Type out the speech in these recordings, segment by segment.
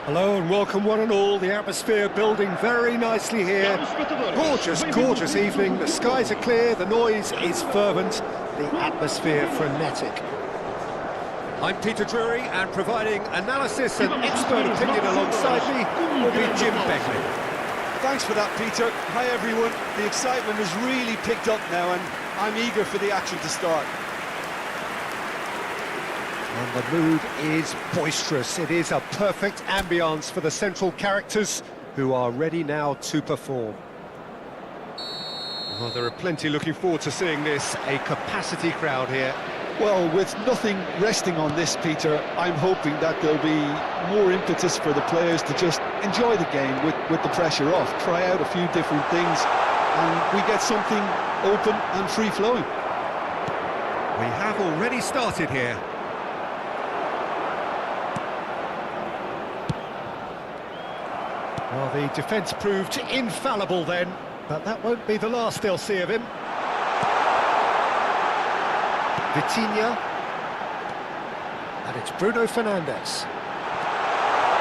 Hello and welcome one and all. The atmosphere building very nicely here. Gorgeous, gorgeous evening. The skies are clear, the noise is fervent, the atmosphere frenetic. I'm Peter Drury, and providing analysis and expert opinion alongside me will be Jim Beckley. Thanks for that, Peter. Hi everyone. The excitement has really picked up now and I'm eager for the action to start. And the mood is boisterous. It is a perfect ambience for the central characters who are ready now to perform. Well, there are plenty looking forward to seeing this. A capacity crowd here. Well, with nothing resting on this, Peter, I'm hoping that there'll be more impetus for the players to just enjoy the game with the pressure off, try out a few different things, and we get something open and free-flowing. We have already started here. Well, the defence proved infallible then, but that won't be the last they'll see of him. Vitinha. And it's Bruno Fernandes.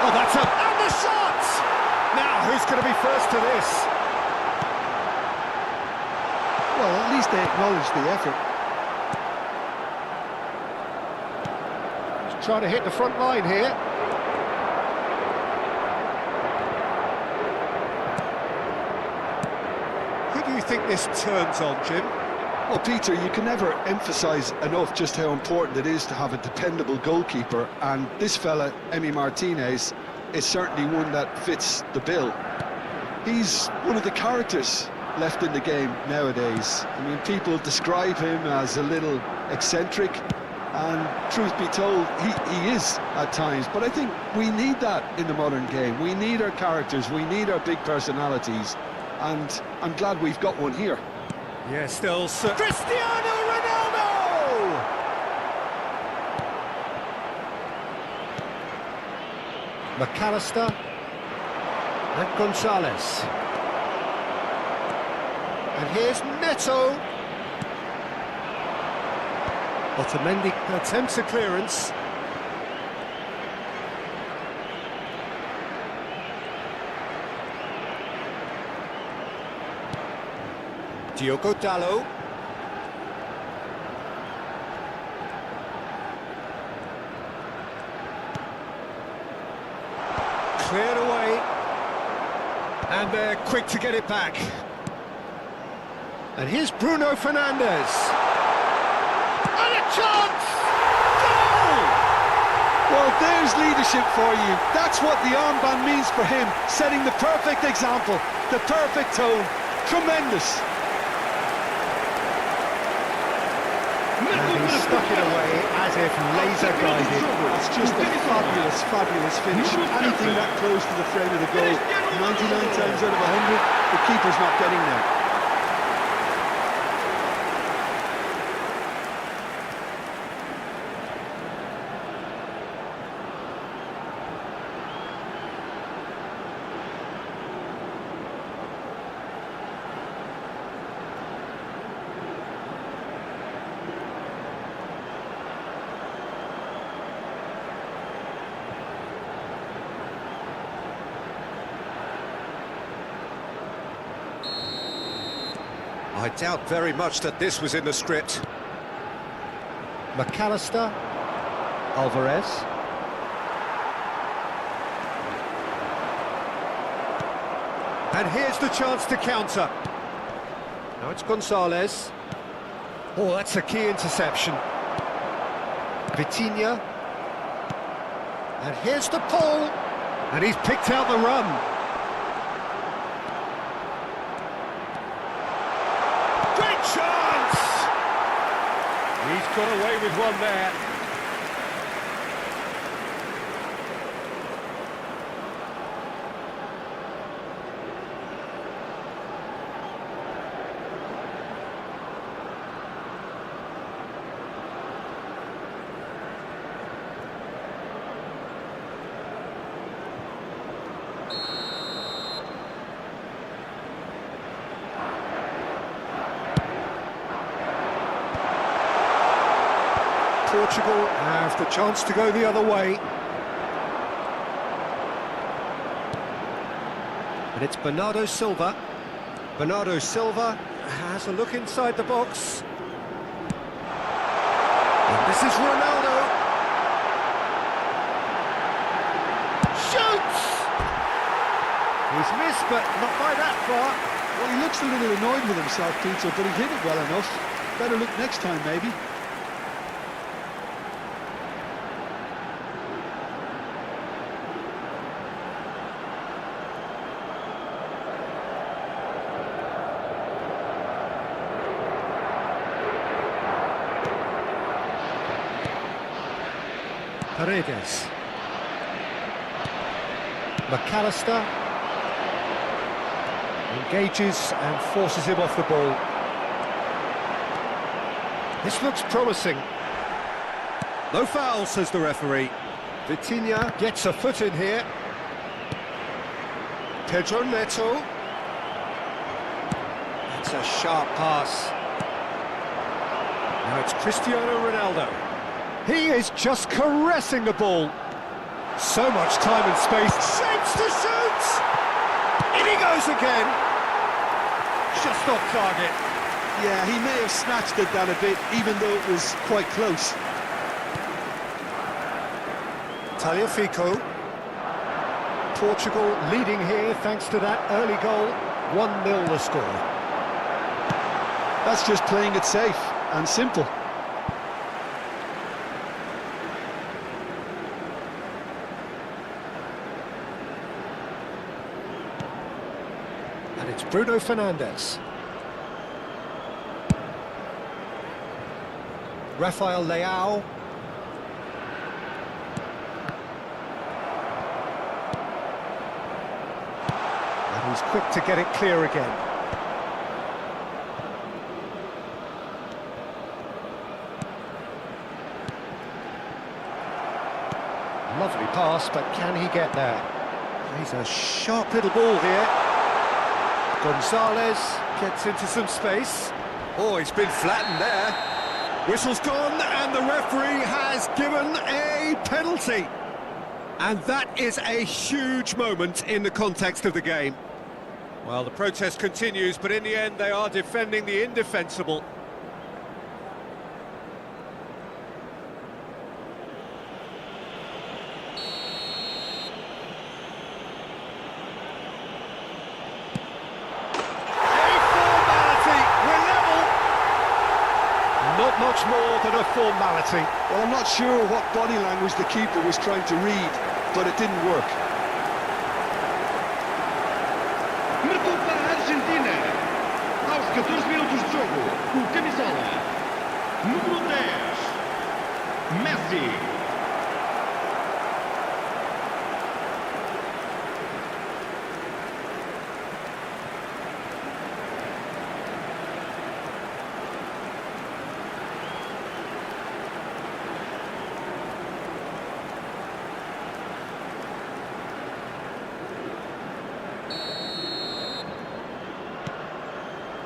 Oh, that's up! And the shot! Now, who's going to be first to this? Well, at least they acknowledge the effort. He's trying to hit the front line here. Who do you think this turns on, Jim? Well, Peter, you can never emphasise enough just how important it is to have a dependable goalkeeper, and this fella, Emi Martinez, is certainly one that fits the bill. He's one of the characters left in the game nowadays. I mean, people describe him as a little eccentric, and truth be told, he is at times, but I think we need that in the modern game. We need our characters, we need our big personalities, and I'm glad we've got one here. Yeah, still Cristiano Ronaldo! McAllister and Gonzalez. And here's Neto. Otamendi attempts a clearance. Diogo Dalot. Cleared away. And they're quick to get it back. And here's Bruno Fernandes. And a chance! Goal! Well, there's leadership for you. That's what the armband means for him, setting the perfect example, the perfect tone. Tremendous. And he stuck it away as if laser-guided. It's just a fabulous, fabulous finish. Anything that close to the frame of the goal, 99 times out of 100, the keeper's not getting there. I doubt very much that this was in the script. McAllister, Alvarez. And here's the chance to counter. Now it's Gonzalez. Oh, that's a key interception. Vitinha. And here's the pull. And he's picked out the run. Chance! He's got away with one there. Portugal have the chance to go the other way. And it's Bernardo Silva. Bernardo Silva has a look inside the box. And this is Ronaldo. Shoots! He's missed, but not by that far. Well, he looks a little annoyed with himself, Peter, but he hit it well enough. Better look next time, maybe. Paredes. McAllister engages and forces him off the ball. This looks promising. No foul, says the referee. Vitinha gets a foot in here. Pedro Neto. That's a sharp pass. Now it's Cristiano Ronaldo. He is just caressing the ball. So much time and space. Shapes to shoot! In he goes again. Just off target. Yeah, he may have snatched it down a bit, even though it was quite close. Tagliafico. Portugal leading here thanks to that early goal. 1-0 the score. That's just playing it safe and simple. And it's Bruno Fernandes. Rafael Leao. And he's quick to get it clear again. Lovely pass, but can he get there? He's a sharp little ball here. Gonzalez gets into some space. Oh, he's been flattened there. Whistle's gone, and the referee has given a penalty. And that is a huge moment in the context of the game. Well, the protest continues, but in the end, they are defending the indefensible. Not much more than a formality. Well, I'm not sure what body language the keeper was trying to read, but it didn't work. Marcou para a Argentina. Aos 14 minutos de jogo, o camisola número 10, Messi.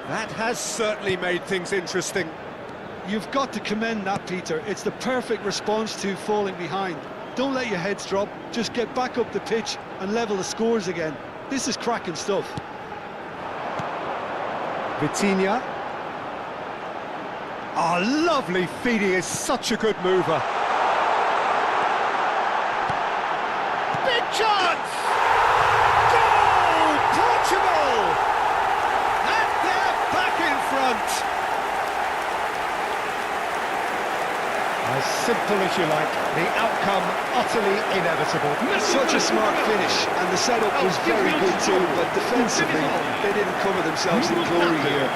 That has certainly made things interesting. You've got to commend that, Peter. It's the perfect response to falling behind. Don't let your heads drop, just get back up the pitch and level the scores again. This is cracking stuff. Vitinha. Oh, lovely feed, he is such a good mover. Big chance! Goal! Portugal! And they're back in front. As simple as you like, the outcome utterly inevitable. Such a smart finish, and the setup was very good too, but defensively, they didn't cover themselves in glory here.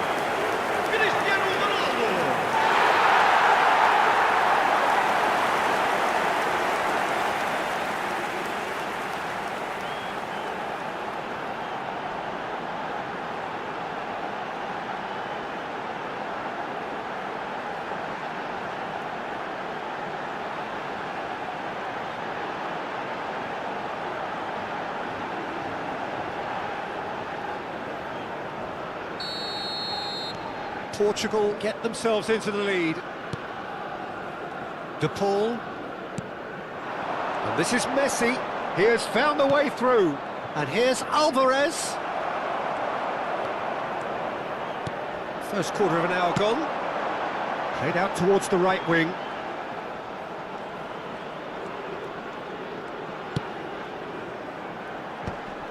Portugal get themselves into the lead. De Paul. And this is Messi. He has found the way through. And here's Alvarez. First quarter of an hour gone. Played out towards the right wing.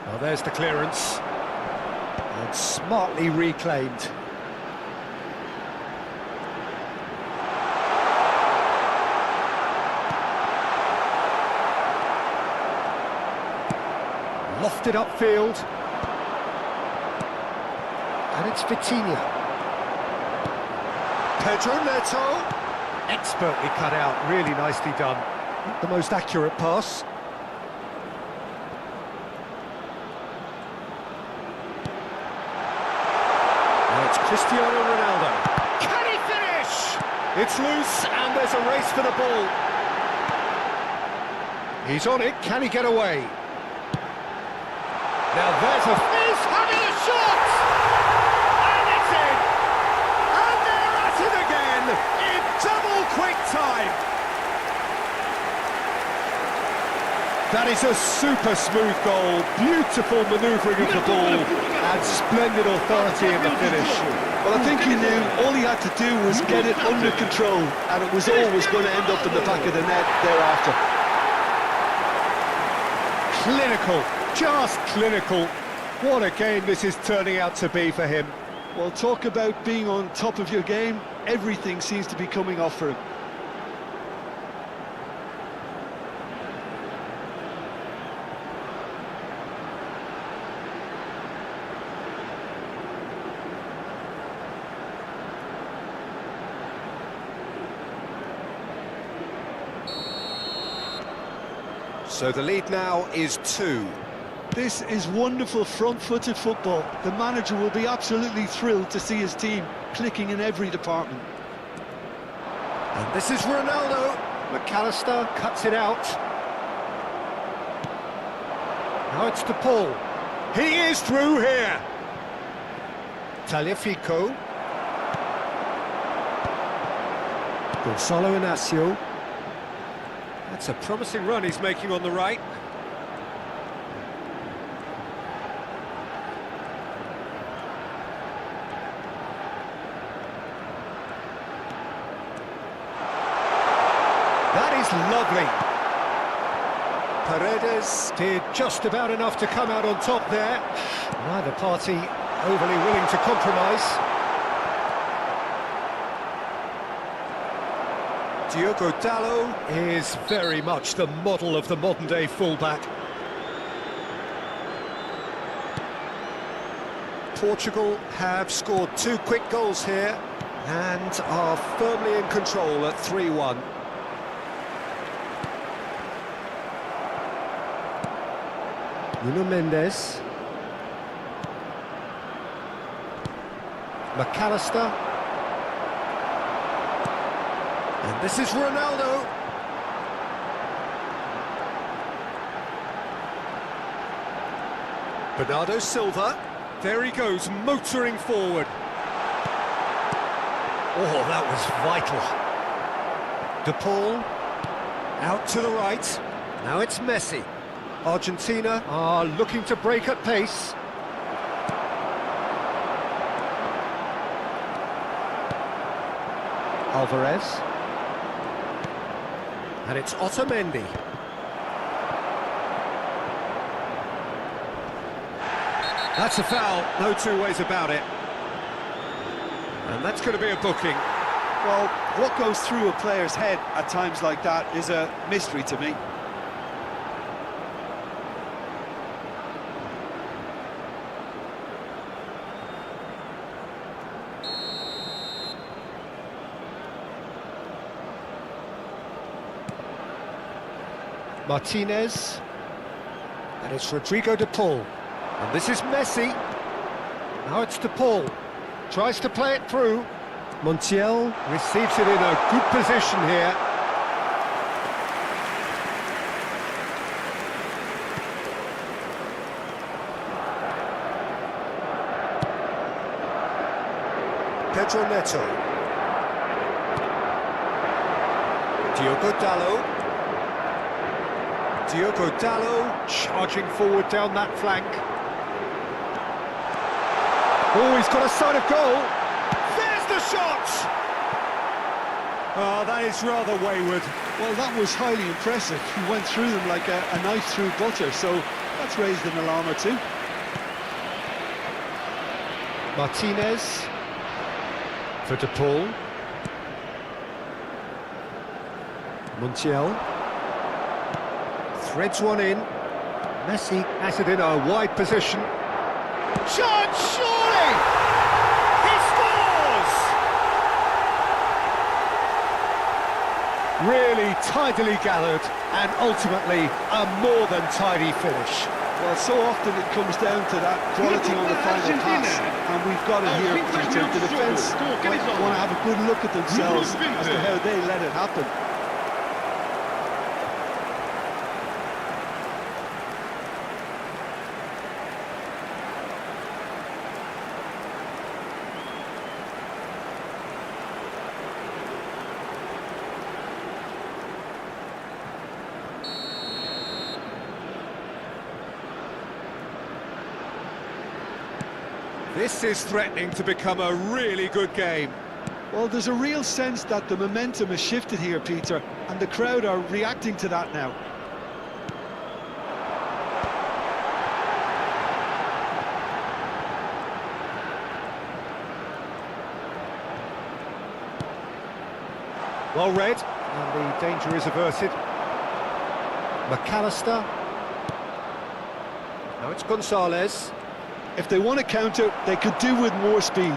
Well, there's the clearance. And smartly reclaimed. Lofted upfield. And it's Vitinha. Pedro Neto. Expertly cut out, really nicely done. Not the most accurate pass. Now it's Cristiano Ronaldo. Can he finish? It's loose and there's a race for the ball. He's on it, can he get away? Now there's a... He's having a shot! And it's in! And they're at it again in double quick time! That is a super smooth goal, beautiful manoeuvring of the ball, and splendid authority in the finish. Well, I think he knew all he had to do was get it under control, and it was always going to end up in the back of the net thereafter. Clinical. Just clinical. What a game this is turning out to be for him. Well, talk about being on top of your game. Everything seems to be coming off for him. So the lead now is 2. This is wonderful front-footed football. The manager will be absolutely thrilled to see his team clicking in every department. And this is Ronaldo. McAllister cuts it out. Now it's to Paul. He is through here. Tagliafico. Gonzalo Inacio. That's a promising run he's making on the right. That is lovely. Paredes did just about enough to come out on top there. Neither party overly willing to compromise. Diogo Dalot is very much the model of the modern-day fullback. Portugal have scored 2 quick goals here and are firmly in control at 3-1. Nuno Mendes. McAllister. And this is Ronaldo. Bernardo Silva. There he goes, motoring forward. Oh, that was vital. De Paul. Out to the right. Now it's Messi. Argentina are looking to break at pace. Alvarez. And it's Otamendi. That's a foul, no two ways about it. And that's going to be a booking. Well, what goes through a player's head at times like that is a mystery to me. Martinez, and it's Rodrigo de Paul, and this is Messi. Now it's de Paul, tries to play it through. Montiel receives it in a good position here. Pedro Neto. Diogo Dalot. Diogo Dalot charging forward down that flank. Oh, he's got a sight of goal. shot! Oh, that is rather wayward. Well, that was highly impressive. He went through them like a knife through butter, so that's raised an alarm or two. Martinez for De Paul. Montiel threads one in. Messi has it in a wide position. Shot, surely! He scores! Really tidily gathered and ultimately a more than tidy finish. Well, so often it comes down to that quality on the final pass, and we've got it here, Peter. The defence want to have a good look at themselves as to how they let it happen. This is threatening to become a really good game. Well, there's a real sense that the momentum has shifted here, Peter, and the crowd are reacting to that now. Well read, and the danger is averted. McAllister. Now it's Gonzalez. If they want to counter, they could do with more speed.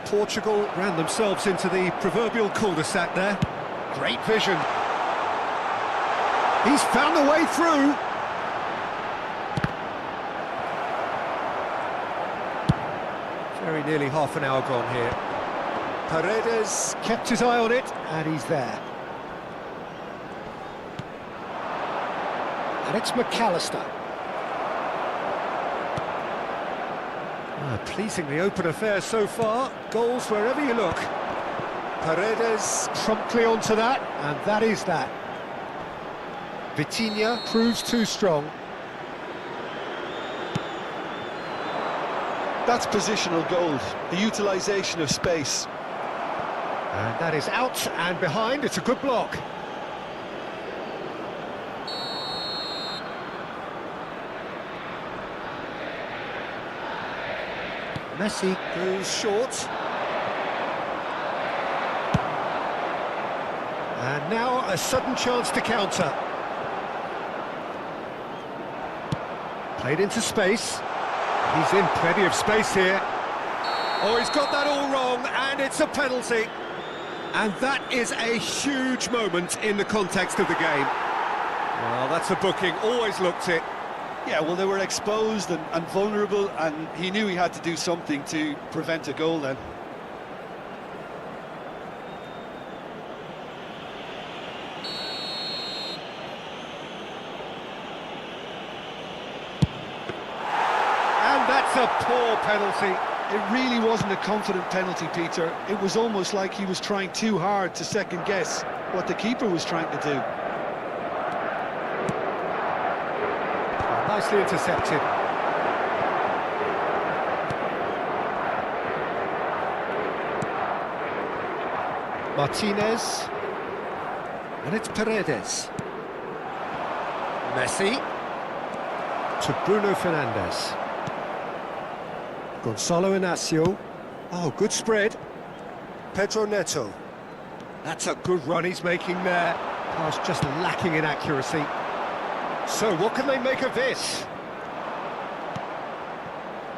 Portugal ran themselves into the proverbial cul-de-sac there. Great vision. He's found a way through. Very nearly half an hour gone here. Paredes kept his eye on it, and he's there. And it's McAllister. Pleasingly open affair so far. Goals wherever you look. Paredes promptly onto that, and that is that. Vitinha proves too strong. That's positional gold, the utilisation of space. And that is out and behind. It's a good block. Messi goes short. And now a sudden chance to counter. Played into space. He's in plenty of space here. Oh, he's got that all wrong, and it's a penalty. And that is a huge moment in the context of the game. Well, that's a booking, always looked it. Yeah, well, they were exposed and vulnerable, and he knew he had to do something to prevent a goal then. And that's a poor penalty. It really wasn't a confident penalty, Peter. It was almost like he was trying too hard to second-guess what the keeper was trying to do. Nicely intercepted. Martinez. And it's Paredes. Messi. To Bruno Fernandes. Gonzalo Inacio. Oh, good spread. Pedro Neto. That's a good run he's making there. Pass just lacking in accuracy. So, what can they make of this?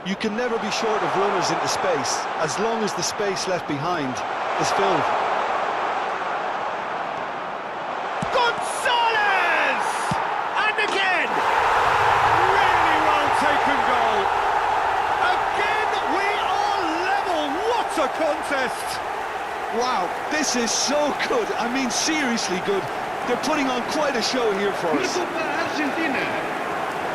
You can never be short of runners into space, as long as the space left behind is filled. Gonzalez! And again! Really well taken goal. Again, we are level. What a contest! Wow, this is so good. I mean, seriously good. They're putting on quite a show here for us. Argentina.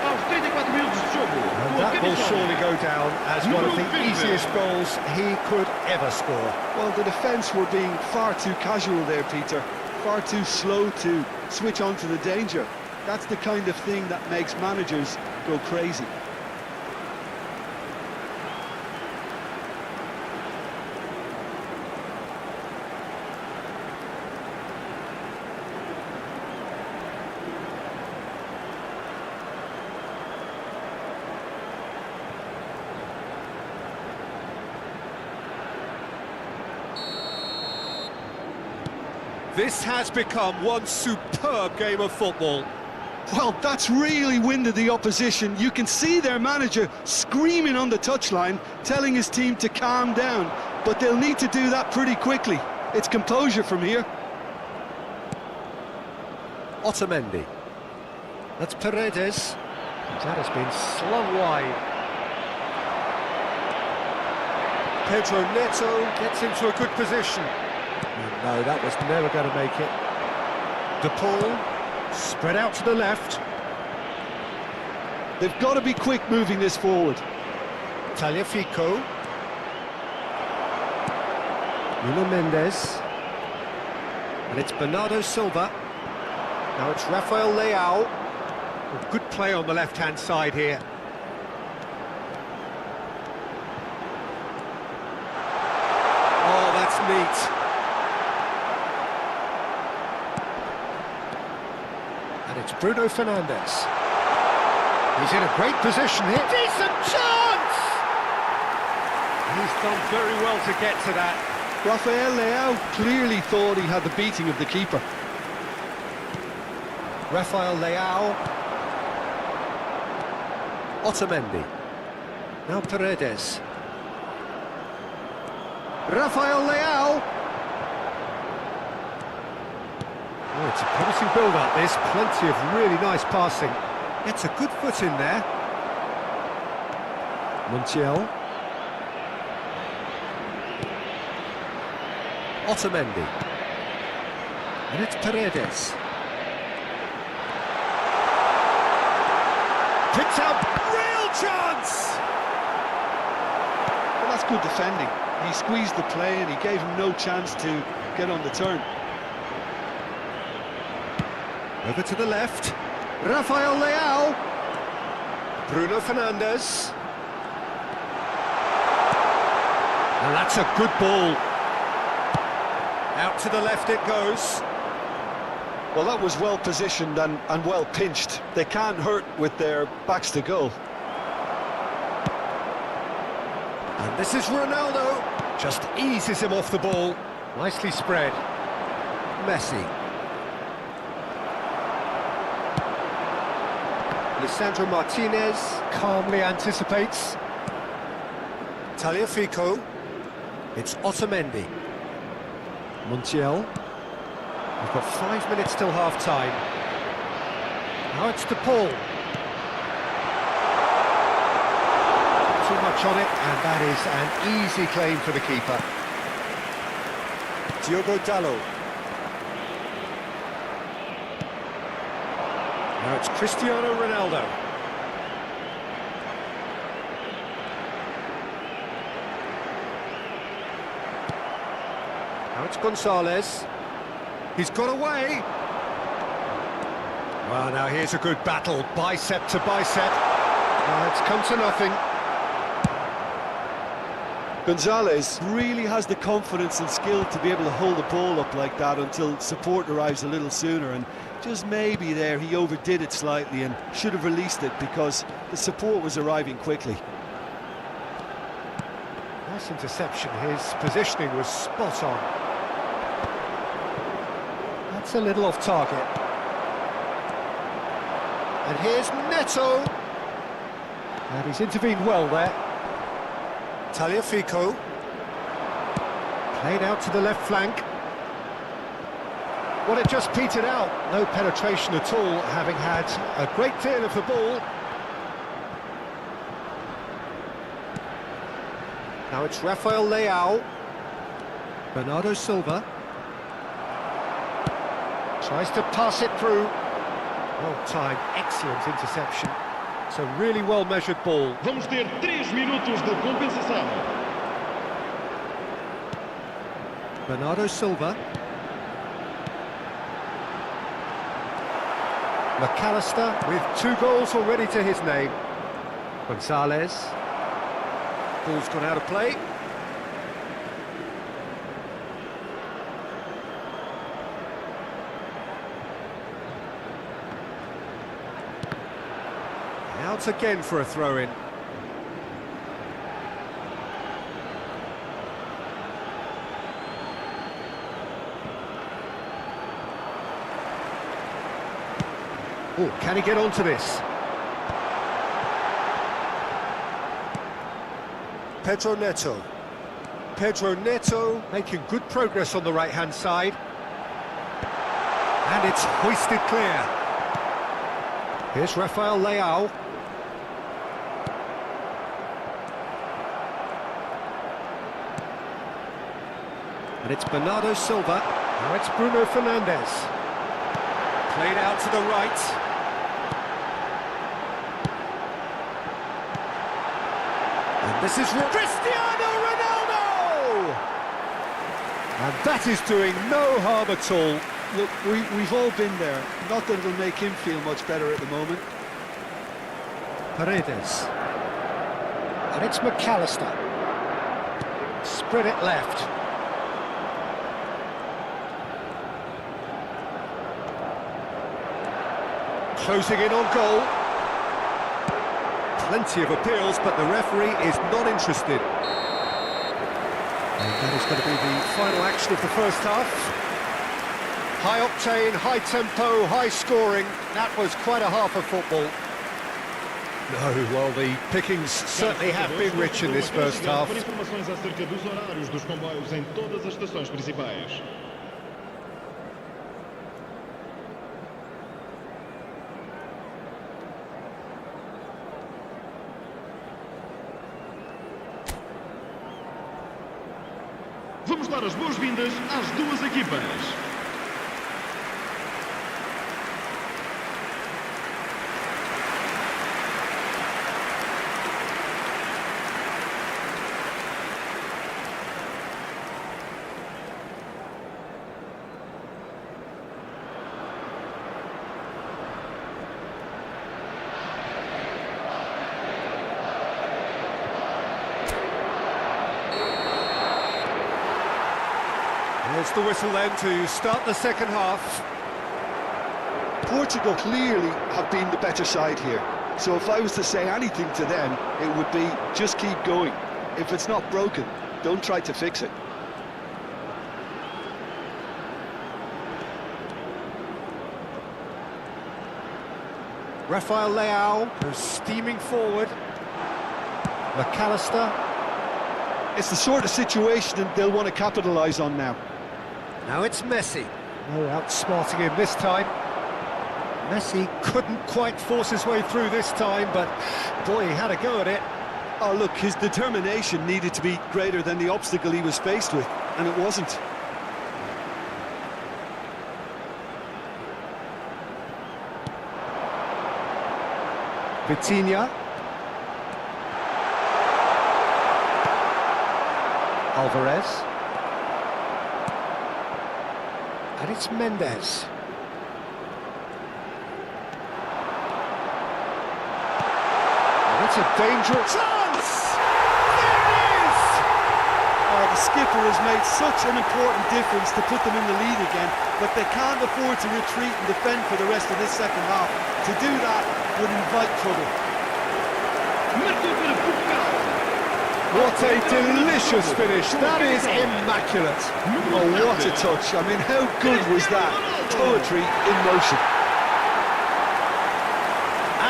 Aos 34 minutos de jogo. And that will surely go down as one of the easiest goals he could ever score. Well, the defence were being far too casual there, Peter. Far too slow to switch on to the danger. That's the kind of thing that makes managers go crazy. This has become one superb game of football. Well, that's really winded the opposition. You can see their manager screaming on the touchline, telling his team to calm down. But they'll need to do that pretty quickly. It's composure from here. Otamendi. That's Paredes. That has been slung wide. Pedro Neto gets into a good position. No, that was never going to make it. De Paul, spread out to the left. They've got to be quick moving this forward. Tagliafico. Nuno Mendes. And it's Bernardo Silva. Now it's Rafael Leao. Good play on the left-hand side here. Oh, that's neat. And it's Bruno Fernandes. He's in a great position here. Decent chance! He's done very well to get to that. Rafael Leao clearly thought he had the beating of the keeper. Rafael Leao. Otamendi. Now Paredes. Rafael Leao. Oh, it's a promising build-up, this. Plenty of really nice passing. Gets a good foot in there. Montiel. Otamendi. And it's Paredes. Picks up, real chance! Well, that's good defending. He squeezed the play and he gave him no chance to get on the turn. Over to the left. Rafael Leao. Bruno Fernandes. And that's a good ball. Out to the left it goes. Well, that was well positioned and well pinched. They can't hurt with their backs to goal. And this is Ronaldo. Just eases him off the ball. Nicely spread. Messi. Lisandro Martinez calmly anticipates. Tagliafico. It's Otamendi. Montiel. We've got 5 minutes till half-time. Now it's De Paul. Too much on it, and that is an easy claim for the keeper. Diogo Dalot. Now it's Cristiano Ronaldo. Now it's Gonzalez. He's got away. Well, now here's a good battle, bicep to bicep. It's come to nothing. Gonzalez really has the confidence and skill to be able to hold the ball up like that until support arrives a little sooner, and just maybe there he overdid it slightly and should have released it because the support was arriving quickly. Nice interception. His positioning was spot on. That's a little off target. And here's Neto. And he's intervened well there. Tagliafico. Played out to the left flank. Well, it just petered out. No penetration at all, having had a great deal of the ball. Now it's Rafael Leao. Bernardo Silva. Tries to pass it through. Well timed, excellent interception. It's a really well-measured ball. Vamos ter 3 minutos de compensação. Bernardo Silva. McAllister with 2 goals already to his name. Gonzalez. Ball's gone out of play. Out again for a throw-in. Oh, can he get onto this? Pedro Neto. Pedro Neto making good progress on the right-hand side. And it's hoisted clear. Here's Rafael Leao. And it's Bernardo Silva. Now it's Bruno Fernandes. Played out to the right. And this is Cristiano Ronaldo! And that is doing no harm at all. Look, we've all been there. Not that it'll make him feel much better at the moment. Paredes. And it's McAllister. Spread it left. Closing in on goal. Plenty of appeals, but the referee is not interested. And that is going to be the final action of the first half. High octane, high tempo, high scoring. That was quite a half of football. No, well, the pickings certainly have been rich in this first half. Informações acerca dos horários dos comboios em todas as estações principais. Vamos dar as boas-vindas às duas equipas. There's the whistle then to start the second half. Portugal clearly have been the better side here. So if I was to say anything to them, it would be just keep going. If it's not broken, don't try to fix it. Rafael Leao, who's steaming forward. McAllister. It's the sort of situation that they'll want to capitalise on now. Now it's Messi. No outsmarting him this time. Messi couldn't quite force his way through this time, but boy, he had a go at it. Oh, look, his determination needed to be greater than the obstacle he was faced with, and it wasn't. Vitinha. Alvarez. And it's Mendes. And it's a dangerous chance! There it is! Oh, the skipper has made such an important difference to put them in the lead again, but they can't afford to retreat and defend for the rest of this second half. To do that would invite trouble. What a delicious finish. That is immaculate. Oh, what a touch. I mean, how good was that? Poetry in motion.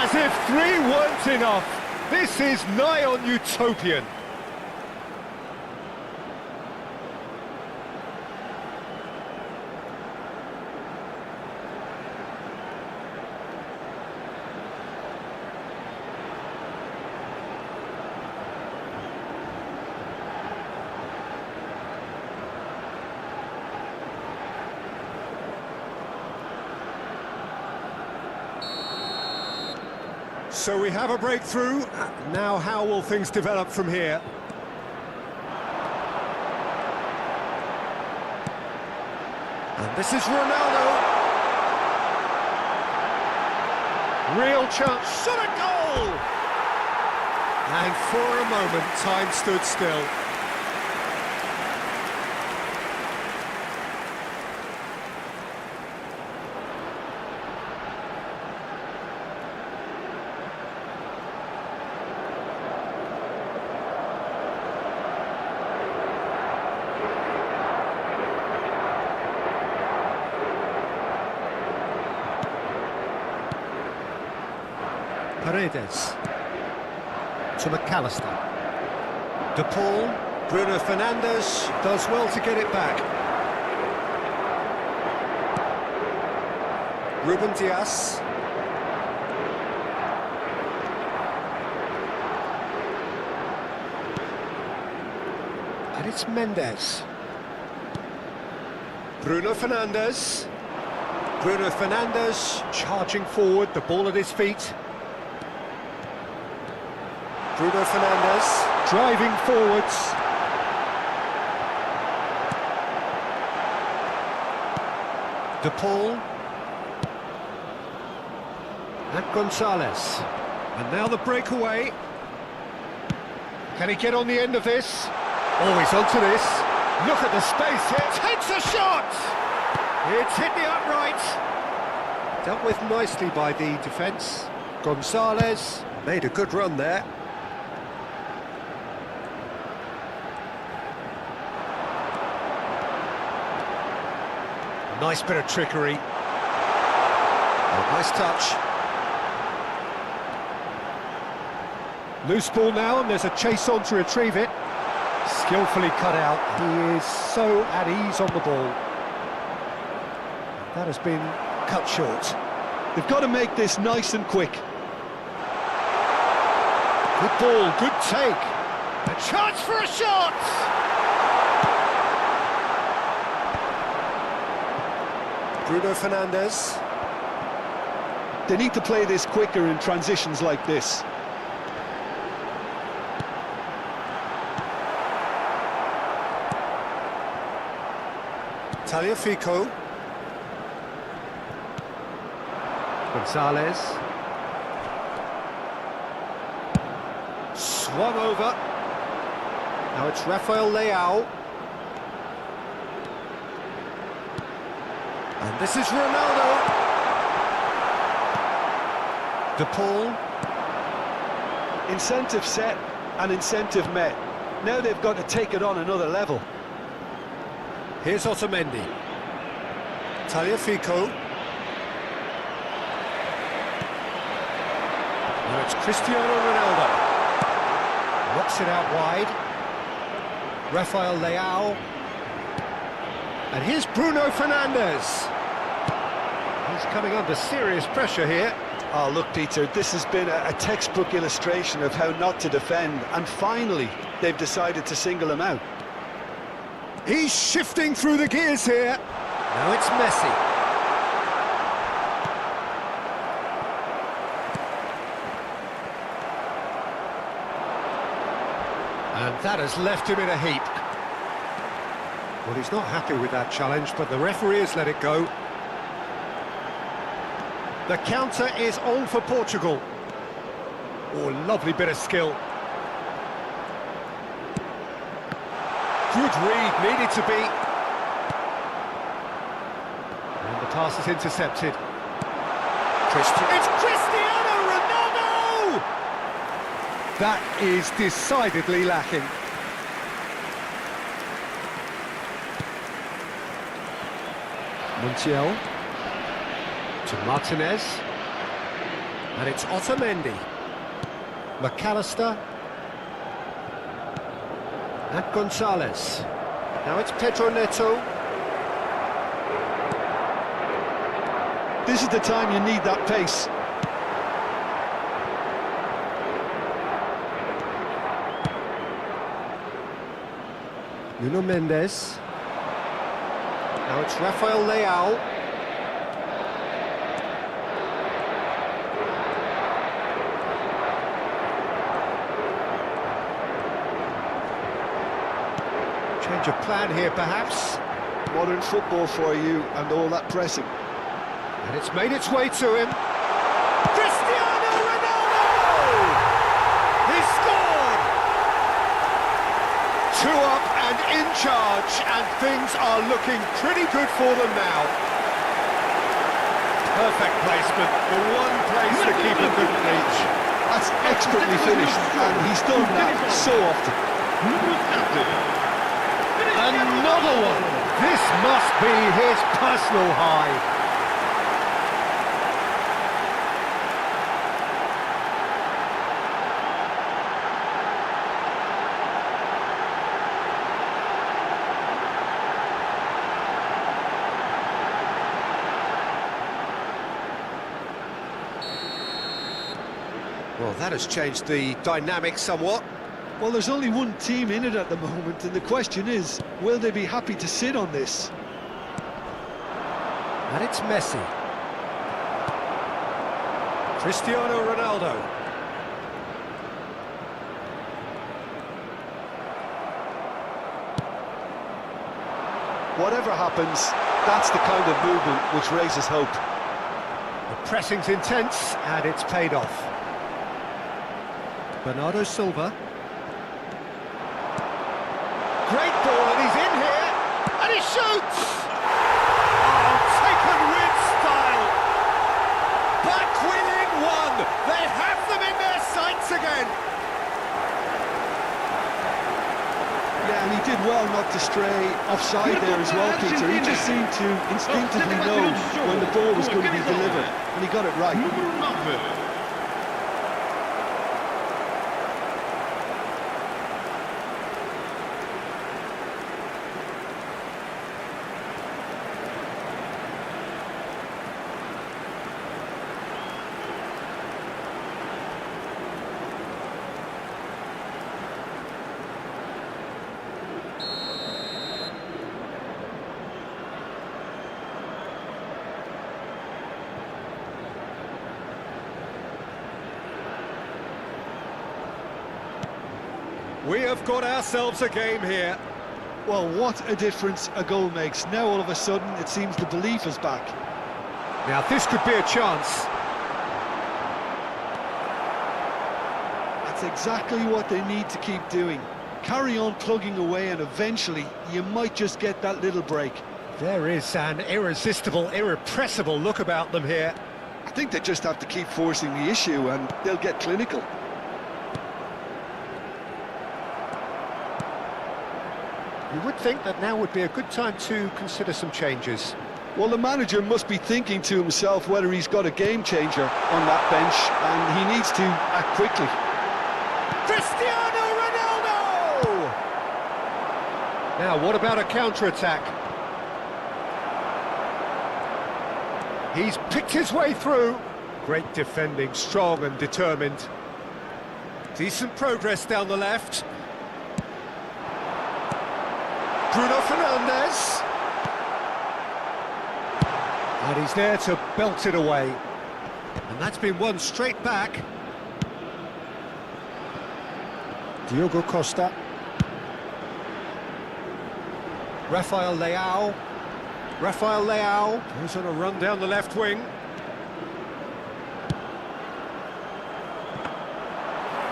As if 3 weren't enough. This is nigh on utopian. So we have a breakthrough. Now how will things develop from here? And this is Ronaldo. Real chance, shot a goal! And for a moment, time stood still. Paredes. To McAllister. De Paul. Bruno Fernandes does well to get it back. Ruben Dias. And it's Mendes. Bruno Fernandes. Bruno Fernandes charging forward, the ball at his feet. Bruno Fernandes driving forwards. De Paul. And Gonzalez. And now the breakaway. Can he get on the end of this? Oh, he's onto this. Look at the space here. Takes a shot! It's hit the upright. Dealt with nicely by the defence. Gonzalez made a good run there. Nice bit of trickery. Oh, nice touch. Loose ball now, and there's a chase on to retrieve it. Skillfully cut out. He is so at ease on the ball. That has been cut short. They've got to make this nice and quick. Good ball, good take. A chance for a shot! Bruno Fernandes. They need to play this quicker in transitions like this. Tagliafico. Gonzalez. Swung over. Now it's Rafael Leao. And this is Ronaldo. De Paul. Incentive set and incentive met. Now they've got to take it on another level. Here's Otamendi. Tagliafico. Now it's Cristiano Ronaldo. Rocks it out wide. Rafael Leao. And here's Bruno Fernandes. He's coming under serious pressure here. Oh, look, Peter, this has been a textbook illustration of how not to defend, and finally, they've decided to single him out. He's shifting through the gears here. Now it's Messi. And that has left him in a heap. Well, he's not happy with that challenge, but the referee has let it go. The counter is on for Portugal. Oh, lovely bit of skill. Good read, needed to be. And the pass is intercepted. It's Cristiano Ronaldo! That is decidedly lacking. Montiel. To Martinez. And it's Otamendi. McAllister. And Gonzalez. Now it's Pedro Neto. This is the time you need that pace. Nuno Mendes. Now it's Rafael Leao. Change of plan here, perhaps. Modern football for you and all that pressing. And it's made its way to him. Cristiano Ronaldo! He scored! 2 up and in charge, and things are looking pretty good for them now. Perfect placement, the one place the keeper couldn't reach. That's expertly finished, and he's done that so often. Another one! This must be his personal high. Well, that has changed the dynamic somewhat. Well, there's only one team in it at the moment, and the question is, will they be happy to sit on this? And it's Messi. Cristiano Ronaldo. Whatever happens, that's the kind of movement which raises hope. The pressing's intense, and it's paid off. Bernardo Silva. Great ball, and he's in here, and he shoots! Oh, taken with style! Back within one! They have them in their sights again! Yeah, and he did well not to stray offside there as well, Peter. He just seemed to instinctively know when the ball was going to be delivered, and he got it right. We have got ourselves a game here. Well, what a difference a goal makes. Now all of a sudden it seems the belief is back. Now this could be a chance. That's exactly what they need to keep doing. Carry on plugging away, and eventually you might just get that little break. There is an irresistible, irrepressible look about them here. I think they just have to keep forcing the issue and they'll get clinical. You would think that now would be a good time to consider some changes. Well, the manager must be thinking to himself whether he's got a game changer on that bench, and he needs to act quickly. Cristiano Ronaldo! Now, what about a counter-attack? He's picked his way through. Great defending, strong and determined. Decent progress down the left. Bruno Fernandes. And he's there to belt it away. And that's been won straight back. Diogo Costa. Rafael Leao. Rafael Leao goes on a run down the left wing.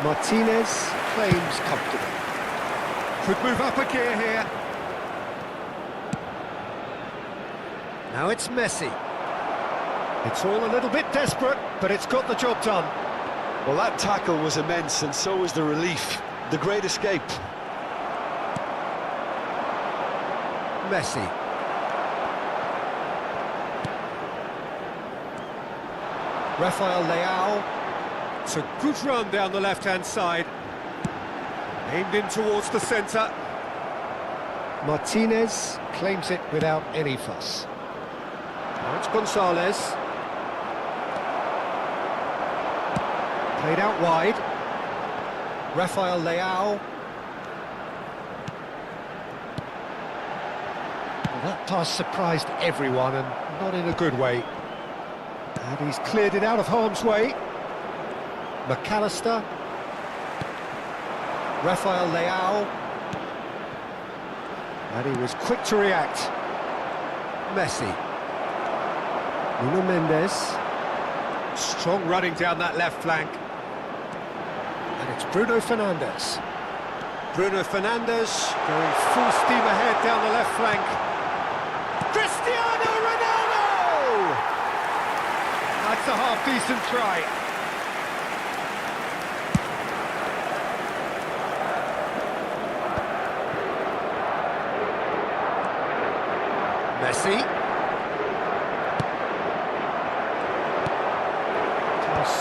Martinez claims comfortably. Could move up a gear here. Now it's Messi. It's all a little bit desperate, but it's got the job done. Well, that tackle was immense, and so was the relief. The great escape. Messi. Rafael Leao. It's a good run down the left-hand side. Aimed in towards the centre. Martinez claims it without any fuss. Now it's Gonzalez. Played out wide. Rafael Leao. Well, that pass surprised everyone, and not in a good way. And he's cleared it out of harm's way. McAllister. Rafael Leao. And he was quick to react. Messi. Nuno Mendes. Strong running down that left flank. And it's Bruno Fernandes. Bruno Fernandes going full steam ahead down the left flank. Cristiano Ronaldo! That's a half-decent try. Messi.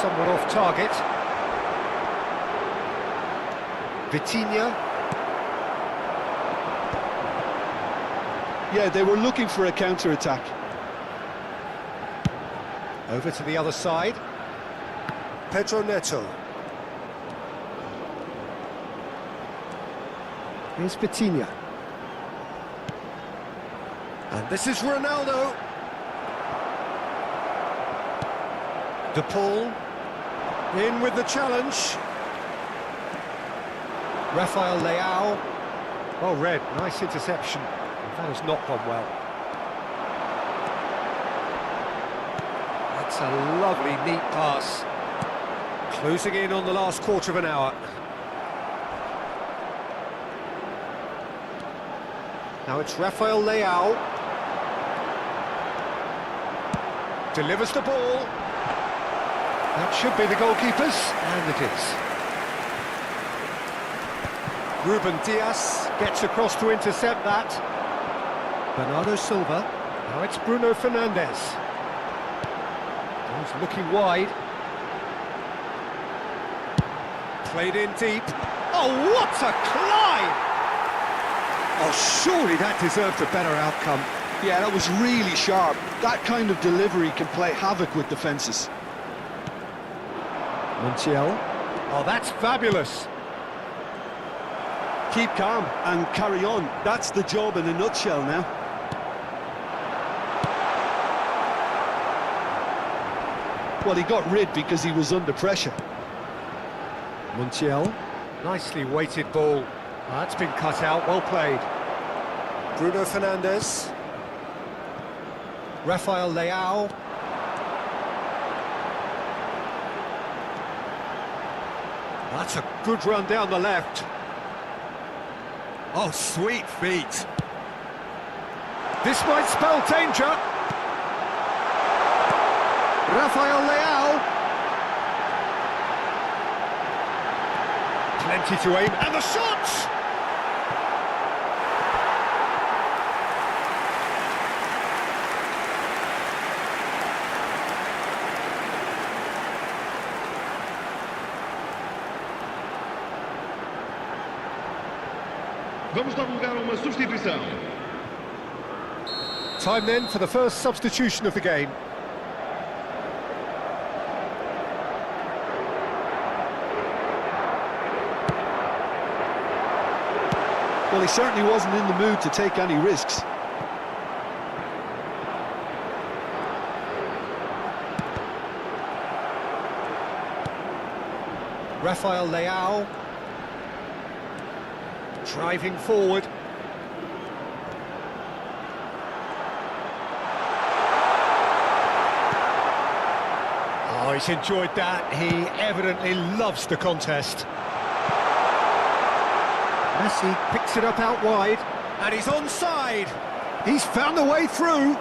Somewhat off target. Vitinha. Yeah, they were looking for a counter-attack. Over to the other side. Pedro Neto. Here's Vitinha. And this is Ronaldo. De Paul. In with the challenge. Rafael Leao. Well read, nice interception. That has not gone well. That's a lovely, neat pass. Closing in on the last quarter of an hour. Now it's Rafael Leao. Delivers the ball. That should be the goalkeeper's, and it is. Ruben Dias gets across to intercept that. Bernardo Silva. Now it's Bruno Fernandes. He's looking wide. Played in deep. Oh, what a climb! Oh, surely that deserved a better outcome. Yeah, that was really sharp. That kind of delivery can play havoc with defences. Montiel. Oh, that's fabulous. Keep calm and carry on. That's the job in a nutshell now. Well, he got rid because he was under pressure. Montiel. Nicely weighted ball. That's been cut out, well played. Bruno Fernandes. Rafael Leao. That's a good run down the left. Oh, sweet feet. This might spell danger. Rafael Leao. Plenty to aim, and the shot! Vamos dar lugar a uma substituição. Time then for the first substitution of the game. Well, he certainly wasn't in the mood to take any risks. Rafael Leao. Driving forward. Oh, he's enjoyed that. He evidently loves the contest. Messi picks it up out wide, and he's onside. He's found the way through.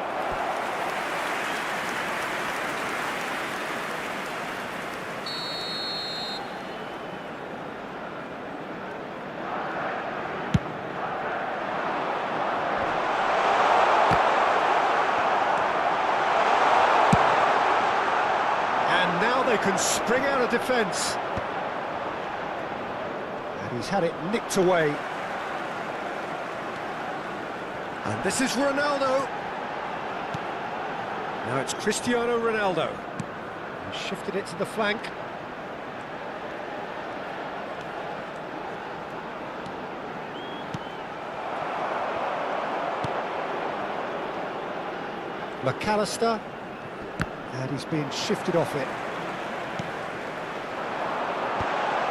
And now they can spring out of defence. He's had it nicked away. And this is Ronaldo. Now it's Cristiano Ronaldo. He shifted it to the flank. McAllister. And he's being shifted off it.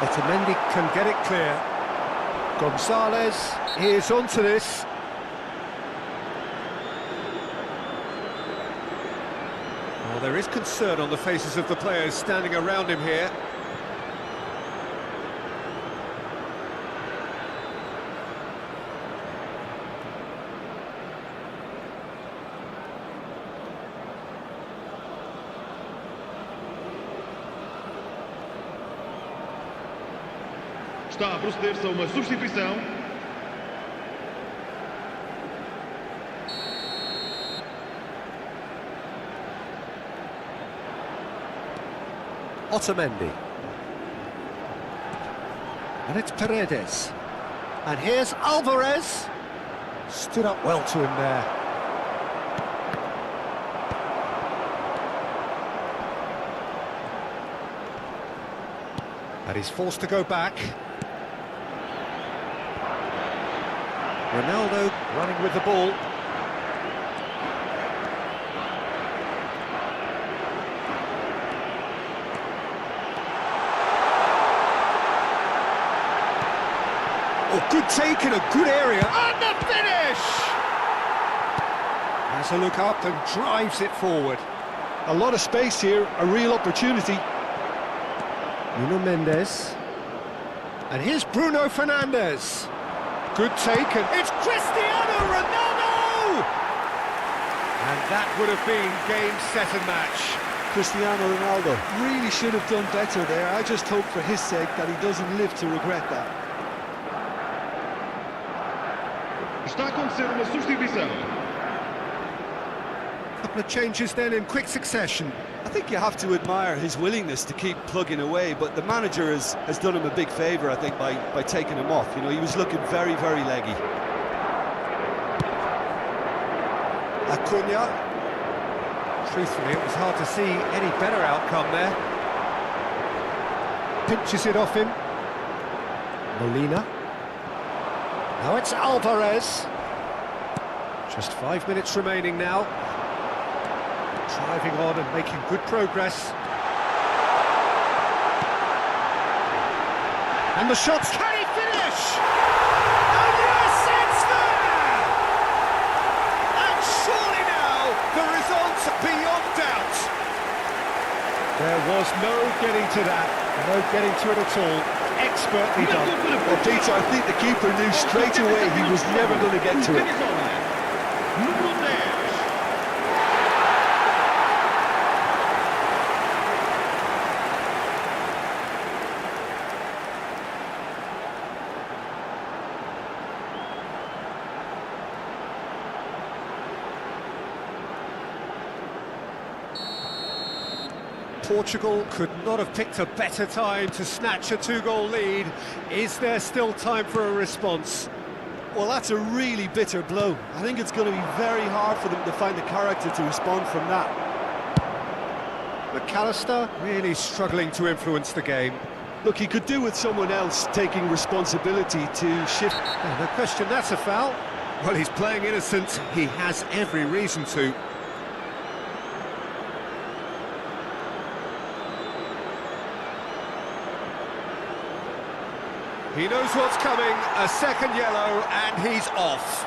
Otamendi can get it clear. Gonzalez is onto this. Well, there is concern on the faces of the players standing around him here. Está a proceder-se a uma substituição. Otamendi. And it's Paredes. And here's Alvarez. Stood up well to him there. And he's forced to go back. Ronaldo running with the ball. Oh, good take in a good area. And the finish! Has a look up and drives it forward. A lot of space here, a real opportunity. Nuno Mendes. And here's Bruno Fernandes. Good take, and it's Cristiano Ronaldo! And that would have been game, set and match. Cristiano Ronaldo really should have done better there. I just hope for his sake that he doesn't live to regret that. Está a acontecer uma substituição. Couple of changes then in quick succession. I think you have to admire his willingness to keep plugging away, but the manager has done him a big favour, I think, by taking him off. You know, he was looking very, very leggy. Acuna. Truthfully, it was hard to see any better outcome there. Pinches it off him. Molina. Now it's Alvarez. Just 5 minutes remaining now. Driving on and making good progress. And the shots, can he finish? Oh yes, it's there! And surely now, the result's beyond doubt. There was no getting to that, no getting to it at all. Expertly done. Well, Peter, I think the keeper knew straight away he was never going to get to it. Portugal could not have picked a better time to snatch a two-goal lead. Is there still time for a response? Well, that's a really bitter blow. I think it's going to be very hard for them to find the character to respond from that. McAllister really struggling to influence the game. Look, he could do with someone else taking responsibility to shift. No question, that's a foul. Well, he's playing innocent. He has every reason to. He knows what's coming, a second yellow, and he's off.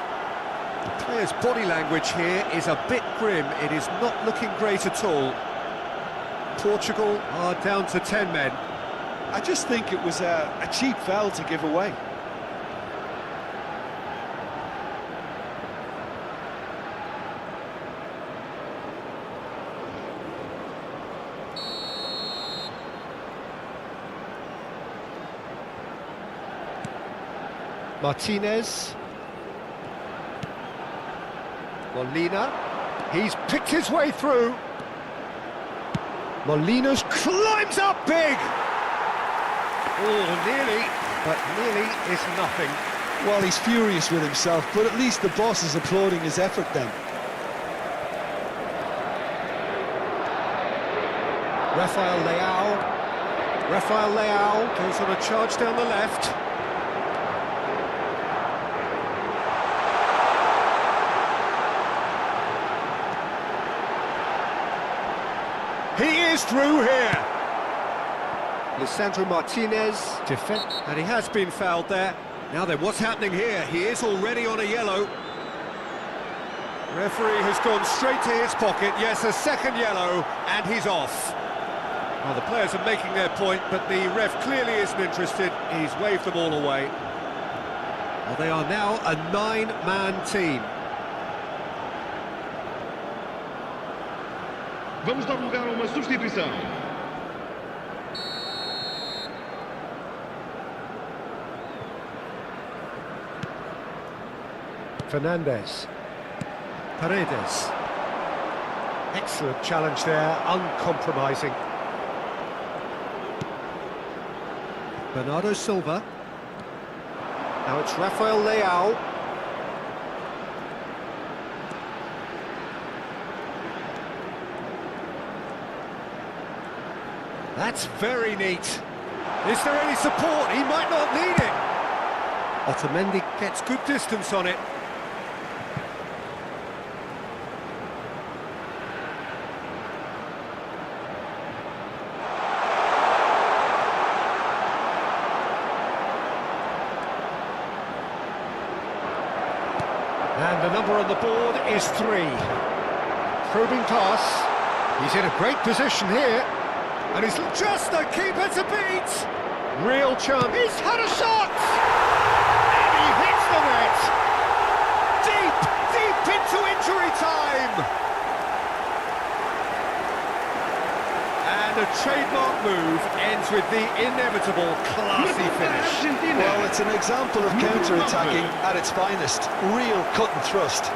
The player's body language here is a bit grim. It is not looking great at all. Portugal are down to 10 men. I just think it was a cheap foul to give away. Martinez. Molina. He's picked his way through. Molina's climbs up big. Oh, nearly, but nearly is nothing. Well, he's furious with himself, but at least the boss is applauding his effort then. Rafael Leao goes on a charge down the left. He is through here. Lisandro Martinez defend, and he has been fouled there. Now then, what's happening here? He is already on a yellow. Referee has gone straight to his pocket. Yes, a second yellow, and he's off. Well, the players are making their point, but the ref clearly isn't interested. He's waved them all away. Well, they are now a 9-man team. Vamos dar lugar a uma substituição. Fernandes. Paredes. Excellent challenge there, uncompromising. Bernardo Silva. Now it's Rafael Leao. That's very neat. Is there any support? He might not need it. Otamendi gets good distance on it. And the number on the board is 3. Probing pass. He's in a great position here. And he's just the keeper to beat. Real chance. He's had a shot! And he hits the net. Deep, deep into injury time. And a trademark move ends with the inevitable classy finish. Well, it's an example of counter-attacking at its finest. Real cut and thrust.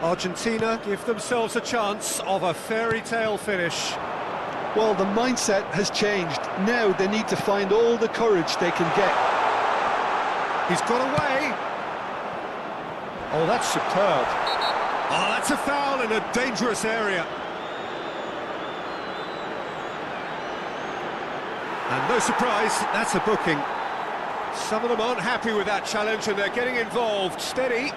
Argentina give themselves a chance of a fairy tale finish. Well, the mindset has changed. Now they need to find all the courage they can get. He's got away. Oh, that's superb. Oh, that's a foul in a dangerous area. And no surprise, that's a booking. Some of them aren't happy with that challenge and they're getting involved. Steady.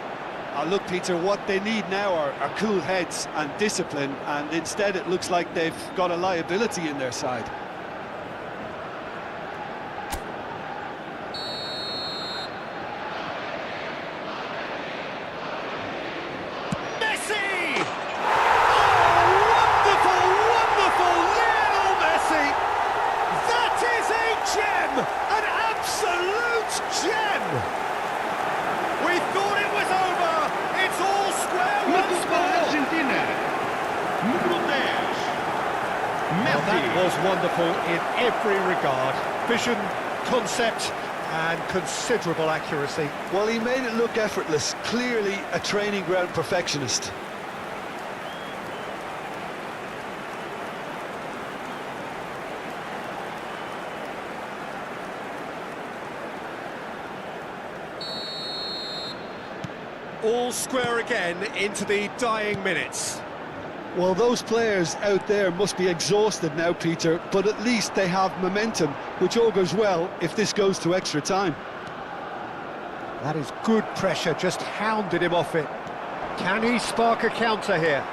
Look, Peter, what they need now are cool heads and discipline, and instead it looks like they've got a liability in their side. Messi! Oh, wonderful, wonderful Lionel Messi! That is a gem! An absolute gem! We thought it was over! It's all square once more! Argentina. Número 10. Well, that was wonderful in every regard. Vision, concept, and considerable accuracy. Well, he made it look effortless. Clearly a training ground perfectionist. All square again into the dying minutes. Well, those players out there must be exhausted now, Peter, but at least they have momentum, which augurs well if this goes to extra time. That is good pressure, just hounded him off it. Can he spark a counter here?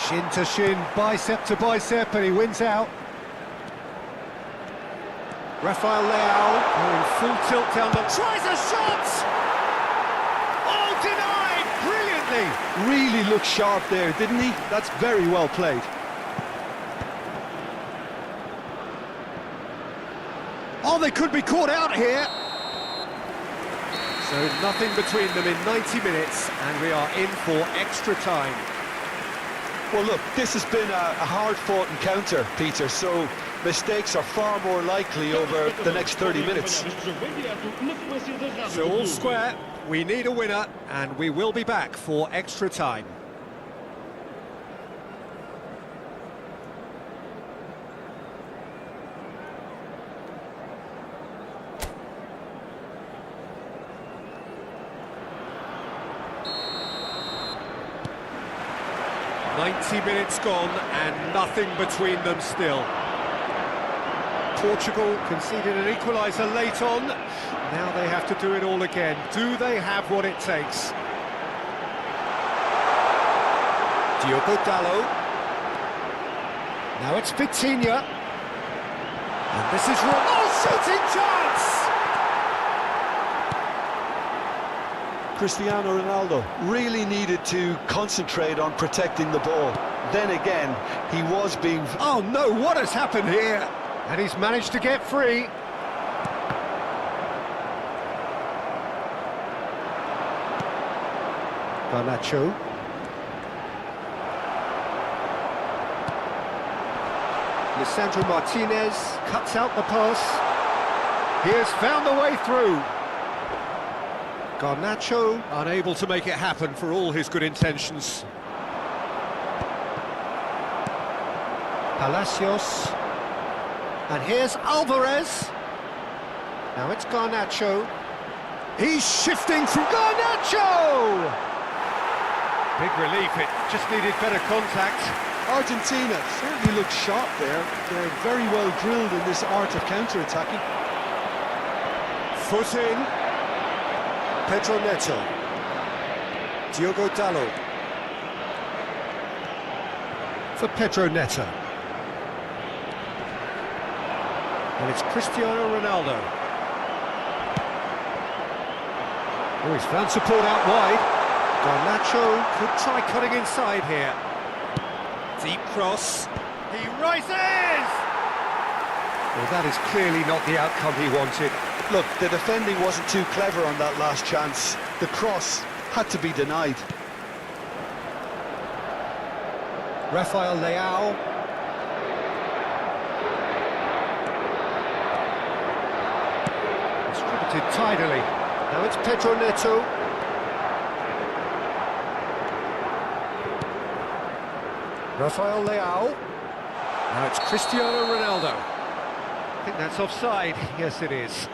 Shin to shin, bicep to bicep, and he wins out. Rafael Leao going full tilt down the... Tries a shot! Oh, denied! Brilliantly! Really looked sharp there, didn't he? That's very well played. Oh, they could be caught out here. So nothing between them in 90 minutes, and we are in for extra time. Well, look, this has been a hard-fought encounter, Peter, so mistakes are far more likely over the next 30 minutes. So all square, we need a winner, and we will be back for extra time. "90 minutes gone and nothing between them still." Portugal conceded an equaliser late on. Now they have to do it all again. Do they have what it takes? Diogo Dalot. Now it's Vitinha. And this is wrong. Oh, shooting chance! Cristiano Ronaldo really needed to concentrate on protecting the ball. Then again, he was being... Oh no, what has happened here? And he's managed to get free. Garnacho. Lisandro Martinez cuts out the pass. He has found the way through. Garnacho unable to make it happen for all his good intentions. Palacios. And here's Alvarez. Now it's Garnacho. He's shifting through Garnacho! Big relief, it just needed better contact. Argentina certainly looked sharp there. They're very well drilled in this art of counter-attacking. Foot in. Pedro Neto. Diogo Dalot. For Pedro Neto. And it's Cristiano Ronaldo. Oh, he's found support out wide. Garnacho could try cutting inside here. Deep cross. He rises! Well, that is clearly not the outcome he wanted. Look, the defending wasn't too clever on that last chance. The cross had to be denied. Rafael Leao. Distributed tidily. Now it's Pedro Neto. Rafael Leao. Now it's Cristiano Ronaldo. I think that's offside. Yes, it is.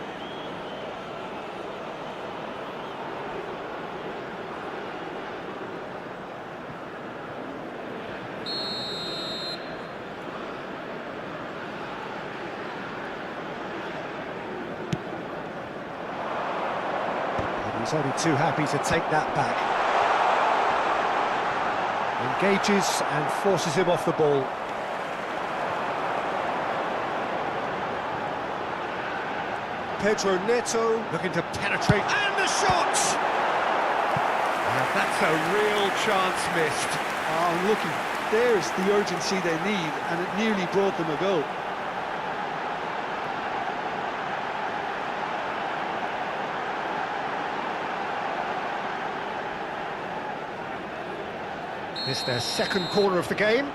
And he's only too happy to take that back. Engages and forces him off the ball. Pedro Neto looking to penetrate, and the shot! That's a real chance missed. Oh, looking, there's the urgency they need, and it nearly brought them a goal. It's their second corner of the game.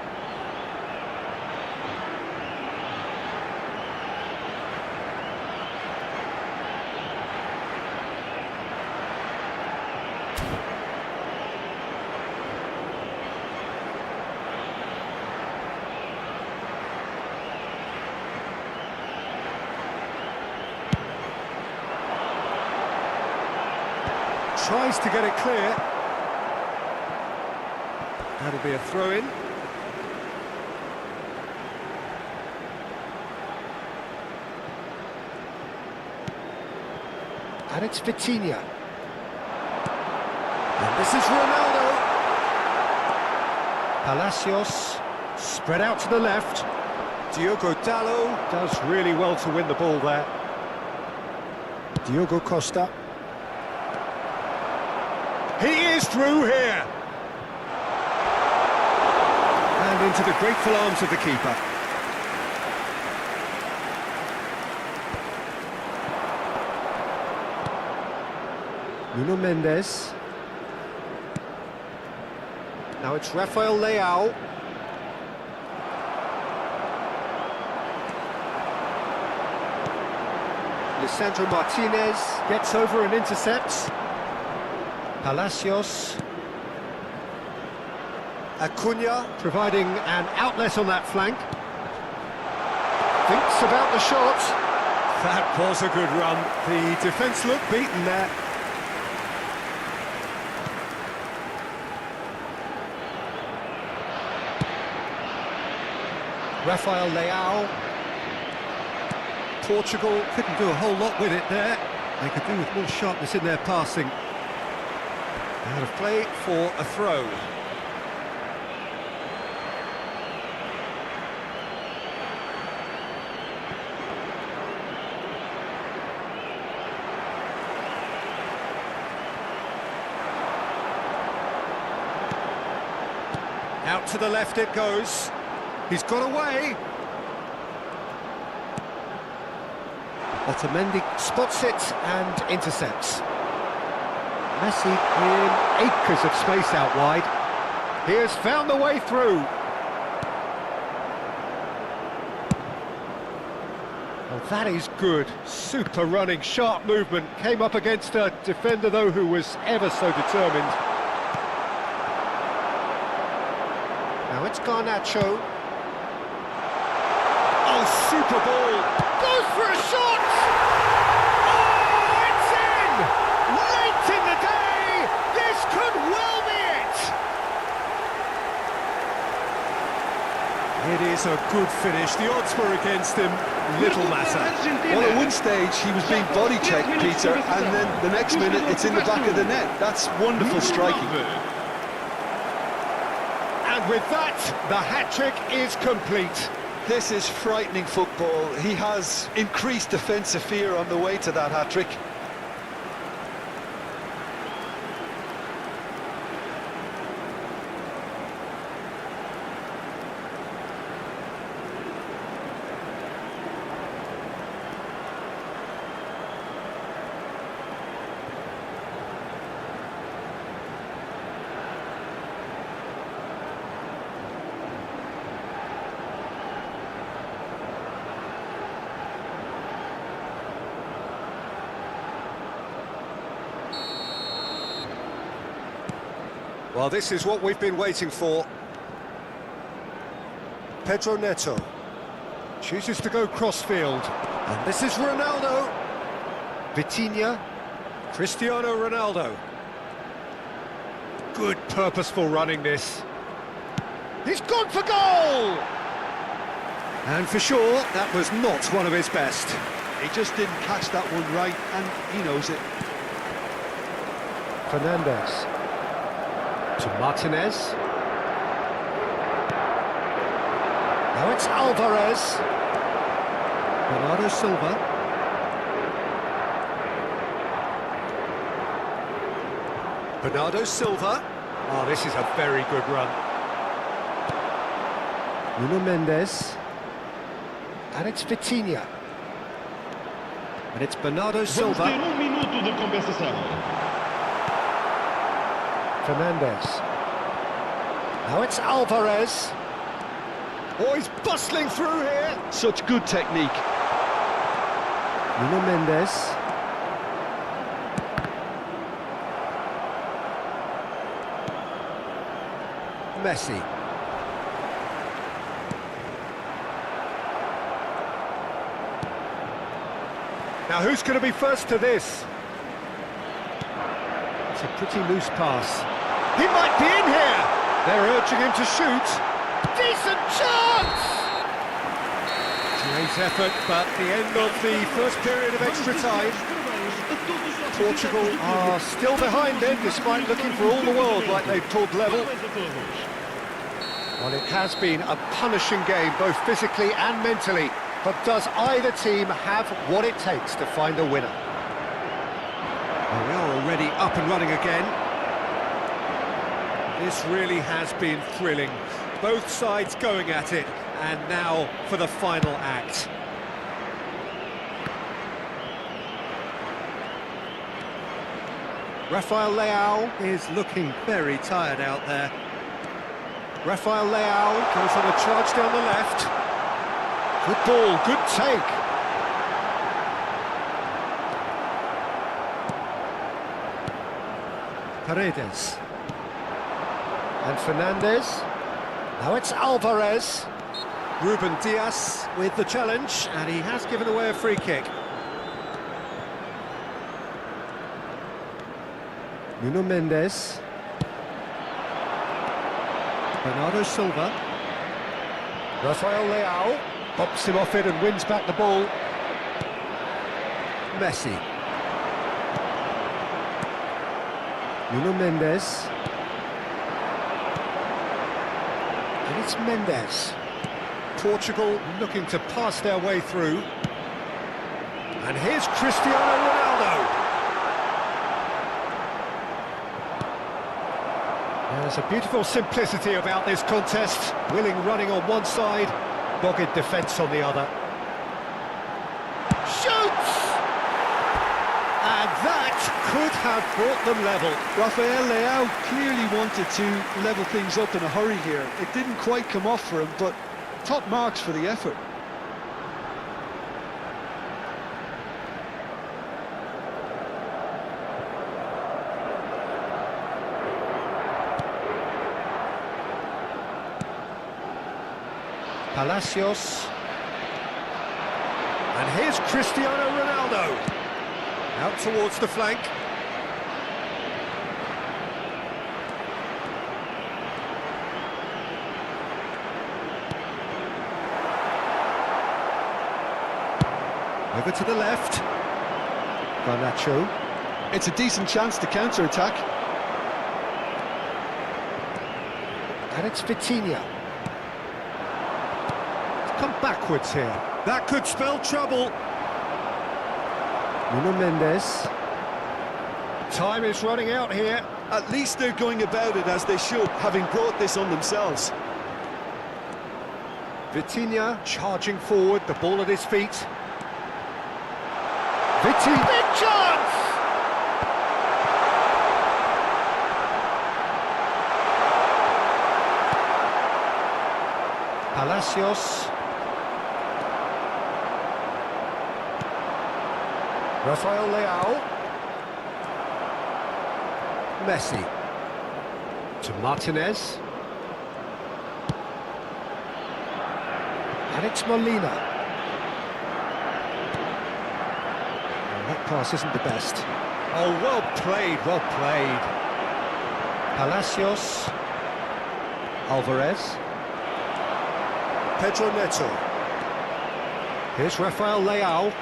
Tries to get it clear. That'll be a throw-in. And it's Vitinha. And this is Ronaldo. Palacios, spread out to the left. Diogo Dalot does really well to win the ball there. Diogo Costa. He is through here. And into the grateful arms of the keeper. Nuno Mendes. Now it's Rafael Leao. Lisandro Martinez gets over and intercepts. Palacios. Acuna providing an outlet on that flank. Thinks about the shot. That was a good run. The defence looked beaten there. Rafael Leao. Portugal couldn't do a whole lot with it there. They could do with more sharpness in their passing. Out of play for a throw. Out to the left it goes. He's got away. Otamendi spots it and intercepts. Messi in acres of space out wide. He has found the way through. Well, Oh, that is good. Super running, sharp movement. Came up against a defender, though, who was ever so determined. Now it's Garnacho. Oh, super ball. Goes for a shot! Oh, it's in! Late in the day! This could well be it! It is a good finish. The odds were against him. Little matter. Well, at one stage he was being body checked, Peter, and then the next minute it's in the back of the net. That's wonderful striking. And with that, the hat-trick is complete. This is frightening football. He has increased defensive fear on the way to that hat-trick. Well, this is what we've been waiting for. Pedro Neto chooses to go crossfield. And this is Ronaldo. Vitinha. Cristiano Ronaldo. Good purposeful running this. He's gone for goal! And for sure, that was not one of his best. He just didn't catch that one right, and he knows it. Fernandes. To Martinez. Now it's Alvarez. Bernardo Silva. Bernardo Silva. Oh, this is a very good run. Nuno Mendes. And it's Vitinha. And it's Bernardo Silva. Minuto de compensação. Fernandes. Now it's Alvarez. Oh, he's bustling through here. Such good technique. Nuno Mendes. Messi. Now who's going to be first to this? It's a pretty loose pass. He might be in here! They're urging him to shoot. Decent chance! Great effort, but the end of the first period of extra time. Portugal are still behind them, despite looking for all the world like they've pulled level. Well, it has been a punishing game, both physically and mentally. But does either team have what it takes to find a winner? Well, we are already up and running again. This really has been thrilling. Both sides going at it, and now for the final act. Rafael Leao is looking very tired out there. Rafael Leao goes on a charge down the left. Good ball, good take. Paredes. And Fernandes. Now it's Alvarez. Ruben Dias with the challenge, and he has given away a free kick. Nuno Mendes. Bernardo Silva. Rafael Leao. Pops him off it and wins back the ball. Messi. Nuno Mendes. And it's Mendes. Portugal looking to pass their way through. And here's Cristiano Ronaldo. There's a beautiful simplicity about this contest. Willing running on one side, dogged defence on the other. Shoots! And that could have brought them level. Rafael Leao clearly wanted to level things up in a hurry here. It didn't quite come off for him, but top marks for the effort. Palacios. And here's Cristiano Ronaldo. Out towards the flank. Over to the left. Garnacho. It's a decent chance to counter-attack. And it's Vitinha. It's come backwards here. That could spell trouble. Nuno Mendes. Time is running out here. At least they're going about it as they should, having brought this on themselves. Vitinha charging forward, the ball at his feet. Vitinha, big chance! Palacios. Rafael Leao. Messi. To Martinez. And it's Molina. That pass isn't the best. Oh, well played, well played. Palacios. Alvarez. Pedro Neto. Here's Rafael Leao.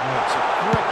Oh, it's a great